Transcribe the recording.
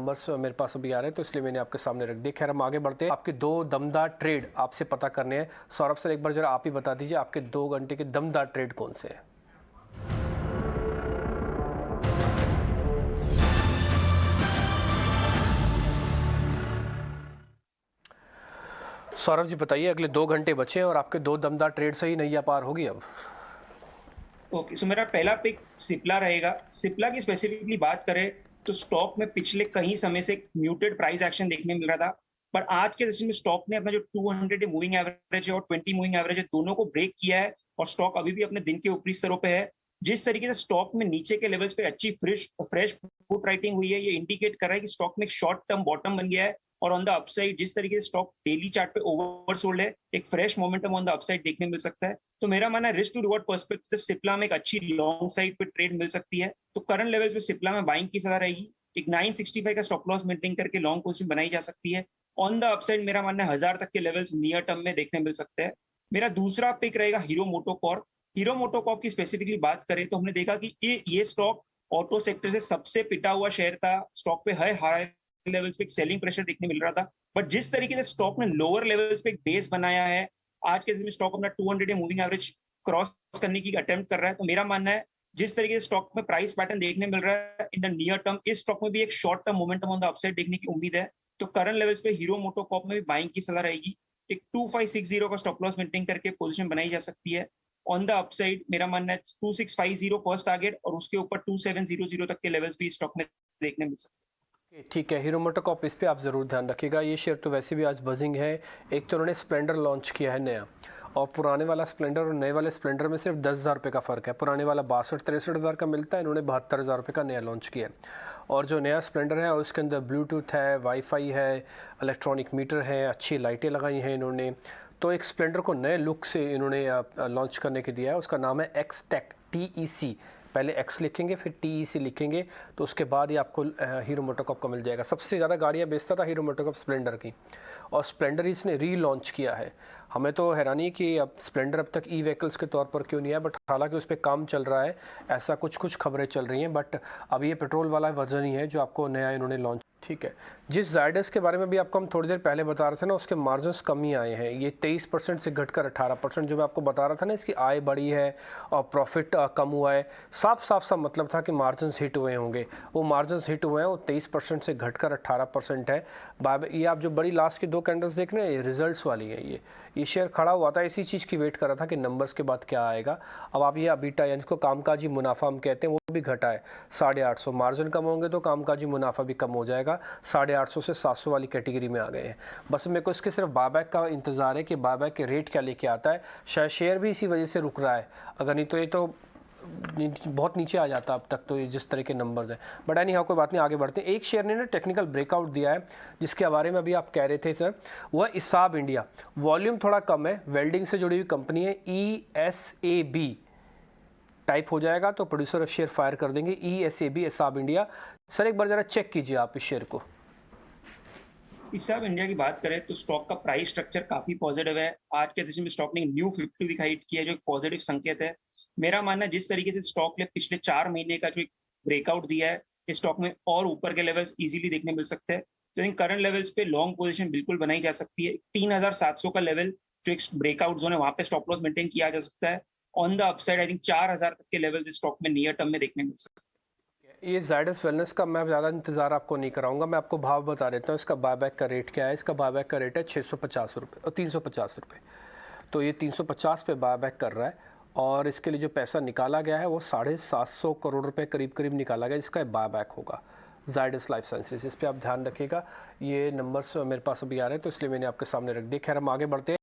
Numbers मेरे पास अभी आ रहे हैं तो इसलिए मैंने आपके सामने रख दिए। खैर हम आगे बढ़ते हैं, आपके दो दमदार ट्रेड आपसे पता करने हैं। सौरभ सर एक बार जरा आप ही बता दीजिए आपके 2 घंटे के दमदार ट्रेड कौन से हैं। सौरभ जी बताइए, अगले 2 घंटे बचे हैं और आपके 2 दमदार ट्रेड से ही नैया पार होगी अब। ओके, सो मेरा पहला पिक सिप्ला रहेगा। सिप्ला की स्पेसिफिकली बात करें तो स्टॉक में पिछले कई समय से म्यूटेड प्राइस एक्शन देखने मिल रहा था, पर आज के सेशन में स्टॉक ने अपना जो 200 मूविंग एवरेज है और 20 मूविंग एवरेज है, दोनों को ब्रेक किया है और स्टॉक अभी भी अपने दिन के ऊपरी स्तरों पे है। जिस तरीके से स्टॉक में नीचे के लेवल्स पे अच्छी फ्रेश फुट राइटिंग हुई है, ये इंडिकेट कर रहा है कि स्टॉक में एक शॉर्ट टर्म बॉटम बन गया है और ऑन द अपसाइड जिस तरीके से स्टॉक डेली चार्ट पे ओवरसोल्ड है, एक fresh momentum on the upside देखने मिल सकता है। तो मेरा मानना है रिस्क टू रिवॉर्ड पर्सपेक्टिव से सिप्ला में एक अच्छी लॉन्ग साइड पे ट्रेड मिल सकती है। तो करंट लेवल्स पे सिप्ला में बाइंग की सलाह रहेगी। एक 965 का स्टॉप लॉस मेंटेन करके लॉन्ग पोजीशन बनाई जा सकती है। ऑन द अपसाइड मेरा मानना है 1000 तक के लेवल्स नियर टर्म में देखने मिल सकते हैं। मेरा दूसरा पिक रहेगा हीरो मोटोकॉर्प। हीरो मोटोकॉर्प की स्पेसिफिकली बात करें तो हमने देखा कि ये स्टॉक ऑटो सेक्टर से सबसे पिटा हुआ शेयर था। स्टॉक पे हाई लेवल्स पे सेलिंग प्रेशर देखने मिल रहा था, बट जिस तरीके से स्टॉक ने लोअर लेवल्स पे एक बेस बनाया है, आज के दिन में स्टॉक अपना 200 मूविंग एवरेज क्रॉस करने की अटेम्प्ट कर रहा है। तो मेरा मानना है जिस तरीके से स्टॉक में प्राइस पैटर्न देखने मिल रहा है इन द नियर टर्म, इस स्टॉक में भी एक short term momentum on the upside देखने की उम्मीद है। तो करंट लेवल्स पे हीरो मोटोकॉर्प में भी बाइंग की सलाह रहेगी। एक 2560 का स्टॉप लॉस मेंटेन करके पोजीशन बनाई जा सकती है। ऑन द अपसाइड मेरा मानना है 2650 फर्स्ट टारगेट और उसके ऊपर 2700 तक के लेवल्स भी स्टॉक में देखने मिल सकते हैं। ठीक है, हीरो मोटोकॉर्प इस पे आप ज़रूर ध्यान रखिएगा। ये शेयर तो वैसे भी आज बजिंग है। एक तो उन्होंने स्प्लेंडर लॉन्च किया है नया, और पुराने वाला स्प्लेंडर और नए वाले स्प्लेंडर में सिर्फ 10,000 रुपये का फ़र्क है। पुराने वाला 62-63 हज़ार का मिलता है, इन्होंने 72,000 रुपये का नया लॉन्च किया है। और जो नया स्प्लेंडर है उसके अंदर ब्लूटूथ है, वाईफाई है, इलेक्ट्रॉनिक मीटर है, अच्छी लाइटें लगाई हैं इन्होंने। तो एक स्प्लेंडर को नए लुक से इन्होंने लॉन्च करने के दिया है। उसका नाम है एक्सटेक, TEC। पहले एक्स लिखेंगे फिर TEC लिखेंगे, तो उसके बाद ही आपको हीरो मोटोकॉर्प का मिल जाएगा। सबसे ज़्यादा गाड़ियाँ बेचता था हीरो मोटोकॉर्प स्प्लेंडर की, और स्प्लेंडर इसने री लॉन्च किया है। हमें तो हैरानी है कि अब स्प्लेंडर अब तक ई व्हीकल्स के तौर पर क्यों नहीं है, बट हालांकि उस पर काम चल रहा है, ऐसा कुछ खबरें चल रही हैं। बट अब ये पेट्रोल वाला वर्जन ही है जो आपको नया इन्होंने लॉन्च। ठीक है, जिस जायडस के बारे में भी आपको हम थोड़ी देर पहले बता रहे थे ना, उसके मार्जिन्स कम ही आए हैं। ये 23% से घटकर 18%, जो मैं आपको बता रहा था ना, इसकी आय बढ़ी है और प्रॉफिट कम हुआ है। साफ सा मतलब था कि मार्जिन्स हिट हुए होंगे, वो मार्जिन्स हिट हुए हैं। वो 23% से घटकर 18% है। ये आप जो बड़ी लास्ट की 2 कैंडल्स देख रहे हैं, ये रिजल्ट्स वाली है। ये शेयर खड़ा हुआ था, इसी चीज़ की वेट कर रहा था कि नंबर्स के बाद क्या आएगा। अब आप ये अबीटा यानी इसको कामकाजी मुनाफा हम कहते हैं, वो भी घटा है 850। मार्जिन कम होंगे तो कामकाजी मुनाफा भी कम हो जाएगा। 850 से 700 वाली कैटेगरी में आ गए हैं। बस मेरे को इसके सिर्फ बायबैक का इंतज़ार है कि बायबैक के रेट क्या लेके आता है। शायद शेयर भी इसी वजह से रुक रहा है, अगर नहीं तो ये तो बहुत नीचे आ जाता अब तक, तो ये जिस तरह के नंबर्स हैं। बट एनी हाउ, कोई बात नहीं, आगे बढ़ते हैं। एक शेयर ने ना टेक्निकल ब्रेकआउट दिया है, जिसके बारे में अभी आप कह रहे थे सर, वह इसाब इंडिया। वॉल्यूम थोड़ा कम है, वेल्डिंग से जुड़ी हुई कंपनी है, ESAB टाइप हो जाएगा तो प्रोड्यूसर ऑफ शेयर फायर कर देंगे। ESAB, इसाब India. सर एक बार ज़रा चेक कीजिए आप इस शेयर को। इसाब इंडिया की बात करें तो स्टॉक का प्राइस स्ट्रक्चर काफी पॉजिटिव है। आज के सेशन में स्टॉक ने न्यू 50 वीक हाइट किया है, जो एक पॉजिटिव संकेत है। मेरा मानना है जिस तरीके से स्टॉक ने पिछले 4 महीने का जो एक ब्रेकआउट दिया है, इस स्टॉक में और ऊपर के लेवल्स इजीली देखने मिल सकते हैं। तो इन करंट लेवल्स पे लॉन्ग पोजीशन बिल्कुल बनाई जा सकती है। 3700 का लेवल जो एक ब्रेकआउट जोन है, वहां पे स्टॉप लॉस मेंटेन किया जा सकता है। On the upside I think 4000 तक के लेवल इस स्टॉक में नियर टर्म में देखने मिल सकते हैं। ये जायडस वेलनेस का मैं ज़्यादा इंतज़ार आपको नहीं कराऊंगा, मैं आपको भाव बता देता हूँ। इसका बायबैक का रेट क्या है? इसका बायबैक का रेट है 650 रुपये और 350 रुपये। तो ये 350 पे बायबैक कर रहा है, और इसके लिए जो पैसा निकाला गया है वो 750 करोड़ रुपए करीब निकाला गया, जिसका बायबैक होगा जायडस लाइफ साइंसेज। इस पर आप ध्यान रखिएगा। ये नंबर्स मेरे पास अभी आ रहे हैं तो इसलिए मैंने आपके सामने रख दिए। खैर हम आगे बढ़ते हैं।